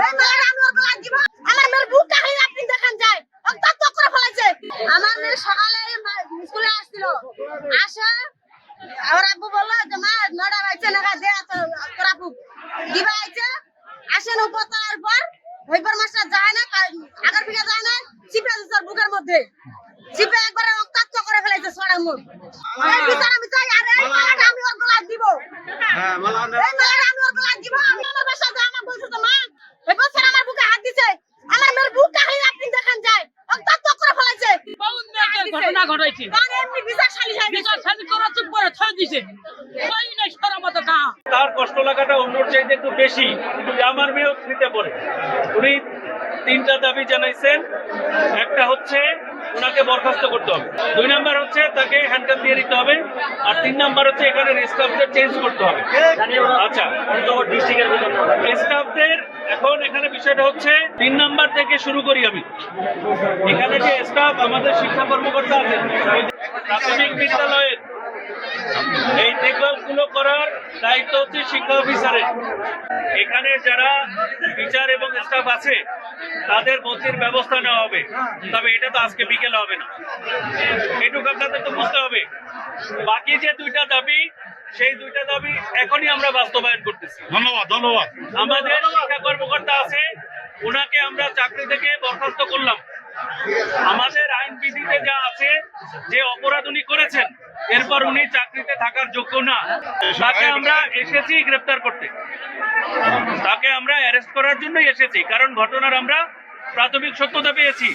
এই মেয়ের আমি ওর গলা দিব। আমার মেয়ের বুক কাহিনী আপনি দেখেন যায় ও তত্ত্ব করে ফেলাইছে। আমার মেয়ে সকালে স্কুলে আসছিল, আসে ওর আব্বু বললো যে মা নড়া হয়েছে না দে তোর আব্বু দিবা আইছে। আসেন উপতার পর হইবার মাস্টার যায় না, আগের দিকে যায় না, চিপে দিছে বুকের মধ্যে, চিপে একবারে রক্তাক্ত করে ফেলাইছে ছড়ার মুখ। এই বিচার আমি চাই, আর এই মেয়েটা আমি ওর গলা দিব। এই মেয়েটা আমি ওর গলা দিব। আমি আমার বাসা যায়, আমার বলছে তো মা এই বছর আমার বুকে হাত দিছে, আমার মেয়ের বুক কাহিনী আপনি দেখেন যায় রক্তাক্ত করে ফেলাইছে। ঘটনা ঘটাইছে, কারণ এমনি বিচার সালিশ হয়, বিচার সালিশ করা চুপ করে ছয় দিছে, ছয় নাই সরামত না। তার কষ্ট লাগাটা অন্যর চাইতে একটু বেশি, যে আমার মেয়েও ফ্রিতে পড়ে। উনি 3টা দাবি জানাইছেন। একটা হচ্ছে ওনাকে বরখাস্ত করতে হবে, 2 নাম্বার হচ্ছে তাকে হ্যান্ডকাপ দিয়ে দিতে হবে, আর 3 নাম্বার হচ্ছে এখানে স্টাফদের চেঞ্জ করতে হবে। আচ্ছা, স্টাফদের এখন এখানে বিষয়টা হচ্ছে 3 নাম্বার থেকে শুরু করি আমি। এখানে যে স্টাফ আমাদের শিক্ষা কর্মকর্তা আছেন প্রাথমিক বিদ্যালয়ের, এই দেখভালগুলো করার দায়িত্ব হচ্ছে শিক্ষা অফিসারের। এখানে যারা টিচার এবং স্টাফ আছে তাদের বদলির ব্যবস্থা নেওয়া হবে, তবে এটা তো আজকে বিকেলে হবে না, এটুকু আপনাদের তো বুঝতে হবে। বাকি যে 2টা দাবি, সেই 2টা দাবি এখনই আমরা বাস্তবায়ন করতেছি। ধন্যবাদ। আমাদের শিক্ষা কর্মকর্তা আছে, ওনাকে আমরা চাকরি থেকে বরখাস্ত করলাম। আমাদের আইন বিধিতে যা আছে, যে অপরাধ উনি করেছেন এরপর উনি চাকরিতে থাকার যোগ্য না, তাকে আমরা এসেছি গ্রেফতার করতে, তাকে আমরা অ্যারেস্ট করার জন্যই এসেছি, কারণ ঘটনার আমরা প্রাথমিক সত্যতা পেয়েছি।